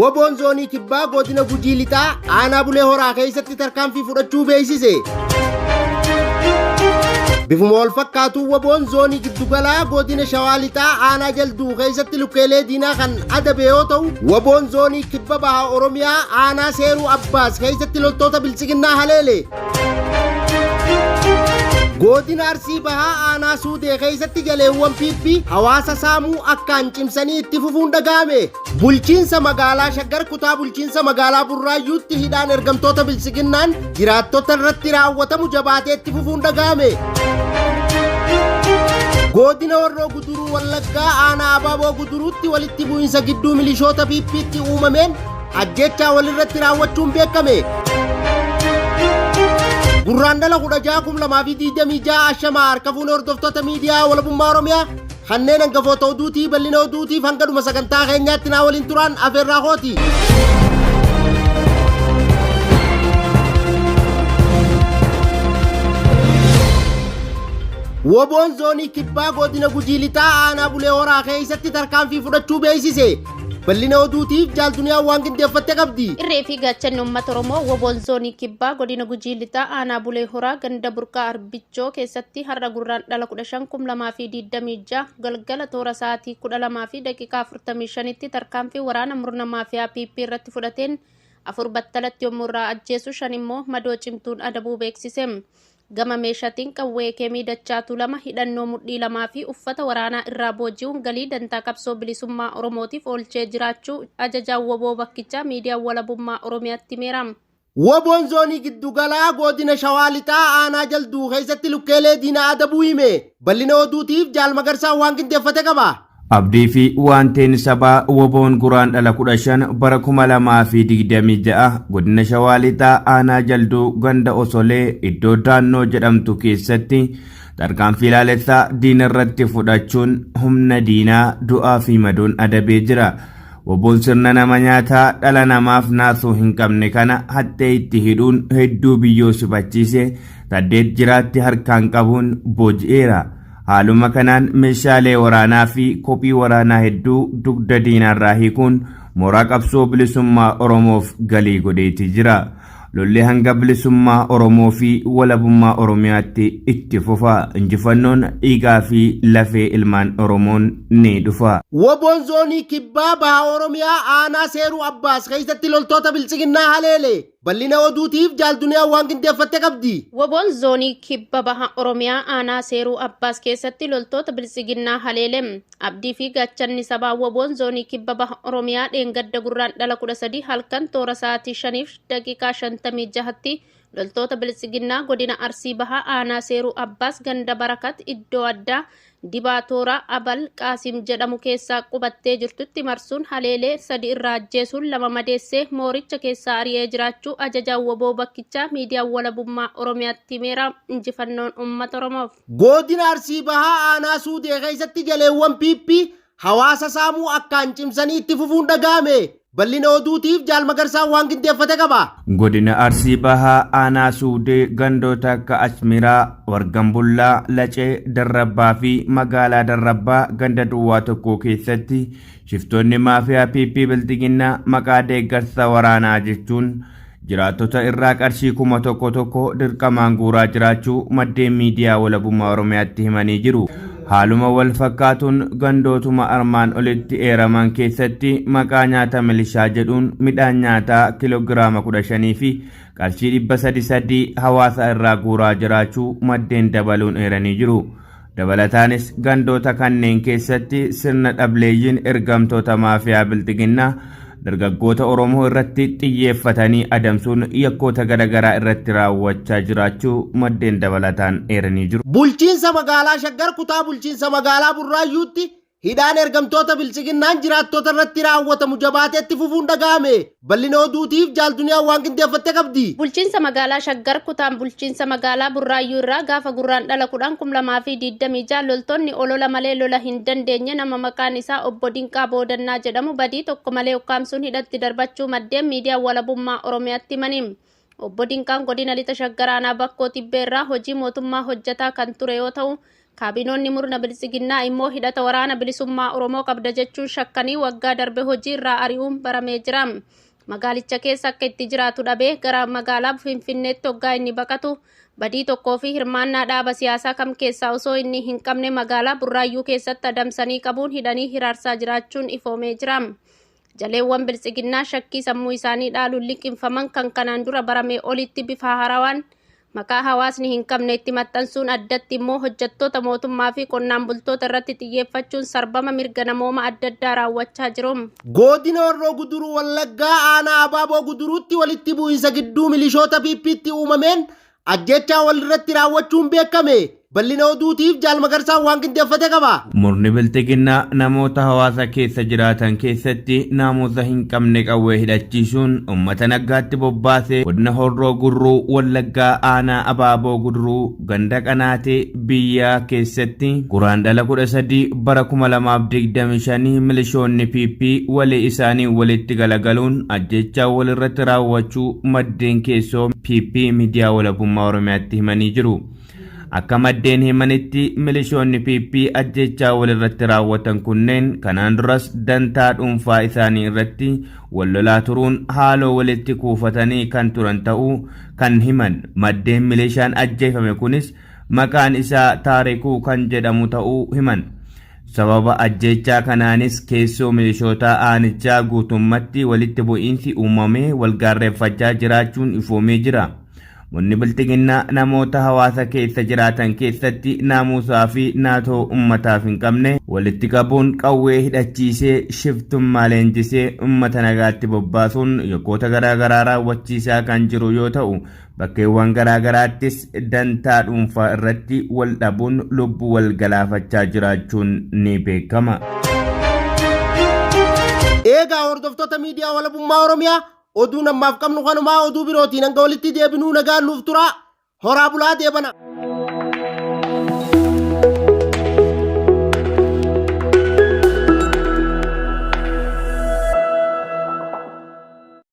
Woboon zoonii kibbaa godina Gujii lixaa aanaa Bulee Horaa keessatti tarkaanfii fudhachuu beeksise. Bifuma wal fakkaatu woboon zoonii giddugalaa godina Shawaa lixaa aanaa Jalduu keessatti lukkeelee diinaa kan adabe yoo ta'u, woboon zoonii kibba baha Oromiyaa aanaa Seeruu Abbaas keessatti loltoota bilchiginnaa haleele. Godina Arsii bahaa aanaa Suudee keessatti galeewwan piippi hawaasa saamuu akkaan cimsanii itti fufuun dhaga'ame. Bulchiinsa magaalaa Shaggar kutaa bulchiinsa magaalaa Burraayyuutti hidhaan ergamtoota bilchiginnaan jiraattota irratti raawwatamu jabaatee itti fufuun dhaga'ame. Godina Horroo Guduruu Wallaggaa aanaa Abaaboo Guduruutti walitti bu'iinsa gidduu milishoota piippiitti uumameen ajjechaa walirratti raawwachuun beekame. Gurraandhala 16,2026 ashamaa harka fuune hordoftoota miidiyaa walabummaa Oromiyaa kanneen hangafoota oduutii bal'ina oduutiif hanga dhuma sagantaa keenyaatti naa waliin turan afeerraa kooti. Woboon zoonii kibbaa godina Gujii lixaa aanaa Bulee Horaa keessatti tarkaanfii fudhachuu beeksise. Bal'ina oduutiif jaalduniyaa waan qindeeffatte qabdi. Irree fi gaachanni uummata Oromoo woboon zoonii kibbaa godina Gujii lixaa aanaa Bulee Horaa ganda burqaa Arbichoo keessatti har'a gurraandhala 15,2026 galgala toora sa'aatii 12:45tti tarkaanfii waraana murna maafiyaa piippii irratti fudhateen 4 battalatti yommuu irraa ajjeesu 5 immoo madoo cimtuun adabuu beeksise. Gama meeshaatiin qawwee keemii dachaatu 2 hidhannoo mudhii 2 fi uffata waraanaa irraa booji'uun galii dantaa qabsoo bilisummaa Oromootiif oolchee jiraachuu ajajaan woboo bakkichaa miidiyaa walabummaa Oromiyaatti himeera. Woboon zoonii giddugalaa godina Shawaa lixaa aanaa Jalduu keessatti lukkeelee diinaa adabuu hime. Bal'ina oduutiif Jaal Magarsaa waan qindeeffate qaba. Abdii fi wanteen sabaa woboon guraandhala 15 bara 2026 godina Shawaa lixaa aanaa Jalduu ganda Osolee iddoo Daannoo jedhamtu keessatti tarkaanfii ilaalessaa diina irratti fudhachuun humna diinaa du'aa fi madoon adabee jira. Woboon sirna nama nyaataa dhala namaaf naasuu hin qabne kana hattee itti hidhuun hedduu biyyoo sifachiise 8 jiraatti harkaan qabuun booji'eera. Haaluma kanaan meeshaalee waraanaa fi kophii waraanaa hedduu dugda diinaarraa hiikuun mooraa qabsoo bilisummaa Oromoof galii godheeti jira. Lolli hanga bilisummaa Oromoo fi walabummaa Oromiyaatti itti fufa. Injifannoon dhiigaa fi lafee ilmaan Oromoon ni dhufa. Woboon zoonii kibbaa baha Oromiyaa aanaa Seeruu Abbaas keessatti loltoota bilchiginnaa haleele. Bal'ina oduutiif jaalduniyaa waan qindeeffatte qabdi. Woboon zoonii kibba baha Oromiyaa aanaa Seeruu Abbaas keessatti loltoota bilchiginnaa haleele. Abdii fi gaachanni sabaa woboon zoonii kibba baha Oromiyaa dheengadda gurraandhala 13 halkan toora sa'aatii 5:56tti loltoota bilchiginnaa godina Arsii baha aanaa Seeruu Abbaas ganda Barakat iddoo addaa Dibaatoora Abal Qaasim jedhamu keessaa qubattee jirtutti marsuun haleelee 3 irraa ajjeesuun 2 madeessee mooricha keessaa ari'ee jiraachuu ajajaan woboo bakkichaa miidiyaa walabummaa Oromiyaatti himeera. Injifannoon uummata Oromoof. Godina Arsii bahaa aanaa Suudee keessatti galeewwan piippi hawaasa saamuu akkaan cimsanii itti fufuun dhaga'ame. Bal'ina oduutiif Jaal Magarsaa waan qindeeffate qaba. Godina Arsii bahaa aanaa Suudee gandoota akka Asmiraa, Wargambullaa, Lacee, Darrabbaa fi magaalaa Darrabbaa ganda duwwaa tokko keessatti shiftoonni maafiyaa piippii bilchiginnaa maqaa deeggarsa waraanaa jechuun jiraattota irraa qarshii 1,000 dirqamaan guuraa jiraachuu maddeen miidiyaa walabummaa Oromiyaatti himanii jiru. Haaluma wal fakkaatuun gandootuma armaan olitti eeraman keessatti maqaa nyaata milishaa jedhuun midhaan nyaataa kiloogiraama 15 fi qarshii 300 hawaasa irraa guuraa jiraachuu maddeen dabaluun eeranii jiru. Dabalataanis gandoota kanneen keessatti sirna dhableeyyiin ergamtoota maafiyaa bilchiginnaa dargaggoota Oromoo irratti xiyyeeffatanii adamsuun yakkoota garaagaraa irratti raawwachaa jiraachuu maddeen dabalataan eeranii jiru. Bulchiinsa magaalaa Shaggar kutaa bulchiinsa magaalaa Burraayyuutti hidhaan ergamtoota bilchiginnaan jiraattota irratti raawwatamu jabaatee itti fufuun dhaga'ame. Bal'ina oduutiif jaalduniyaa waan qindeeffatte qabdi. Bulchiinsa magaalaa Shaggar kutaan bulchiinsa magaalaa Burraayyuu irraa gaafa gurraandhala 10,2026 loltoonni olola malee lola hin dandeenye nama maqaan isaa obbo Dinqaa Boodannaa jedhamu badii tokko malee ukkaamsuun hidhatti darbachuu maddeen miidiyaa walabummaa Oromiyaatti himaniiru. Obbo Dinqaan godina lixa shaggar aanaa bakkoo tibbeerraa hojii mootummaa hojjetaa kan ture yoo ta'u, kaabinoonni murna bilisiginnaa immoo hidhata waraana bilisummaa Oromoo qabda jechuun shakkanii waggaa darbe hojii irraa ari'uun baramee jira. Magaalicha keessa akka itti jiraatu dhabee gara magaalaa Finfinneetti hoggaa inni baqatu badii tokkoo fi hirmaannaa dhaaba siyaasaa kam keessaa osoo inni hin qabne magaalaa Burraayyuu keessatti adamsanii qabuun hidhanii hiraarsaa jiraachuun ifoomee jira. Jaleewwan bilisiginnaa shakkii sammuu isaanii dhaaluun liqinfaman kan kanaan dura baramee olitti bifa haarawaan maqaa hawaasni hin qabne itti maxxansuun addatti immoo hojjettoota mootummaa fi qonnaan bultoota irratti xiyyeeffachuun sarbama mirga namooma adda addaa raawwachaa jiru. Godina Horroo Guduruu Wallaggaa aanaa Abaaboo Guduruutti walitti bu'iinsa gidduu milishoota PP'tti uumameen ajjechaa walirratti raawwachuun beekame. Bal'ina oduutiif Jaal Magarsaan waan qindeeffate qaba. Murni biltiginnaa namoota hawaasa keessa jiraatan keessatti naamusa hin qabne qawwee hidhachiisuun uummata nagaatti bobbaasee godina Horroo Guduruu Wallaggaa aanaa Abaaboo Guduruu ganda qanaatee biyyaa keessatti guraandhala 13 bara 2025 milishoonni PP walii isaanii walitti galagaluun ajjechaa walirratti raawwachuu maddeen keessoo PP miidiyaa walabummaa Oromiyaatti himanii jiru. Akka maddeen himanitti milishoonni PP ajjechaa walirratti raawwatan kunneen kanaan duras dantaa dhuunfaa isaanii irratti wallolaa turuun haaloo walitti kuufatanii kan turan ta'uu kan himan maddeen milishaan ajjeefame kunis maqaan isaa Taarikuu kan jedhamu ta'uu himan. Sababa ajjechaa kanaanis keessoo milishootaa aanichaa guutummatti walitti bu'iinsi uumamee walgaarreeffachaa jiraachuun ifoomee jira. Murni biltiginnaa namoota hawaasa keessa jiraatan keessatti naamusaa fi naatoo ummataaf hin qabne walitti qabuun qawwee hidhachiisee shiftummaa leenjisee ummata nagaatti bobbaasuun yakkoota garaagaraa raawwachiisaa kan jiru yoo ta'u bakkeewwan garaagaraattis dantaa dhuunfaa irratti wal dhabuun lubbuu wal galaafachaa jiraachuun ni beekama. Eegaa hordoftoota miidiyaa walabummaa Oromiyaa oduu namaaf qabnu kanumaa oduu birootiin hanga walitti deebinuu nagaan nuuf tura. Horaa bulaa deebana.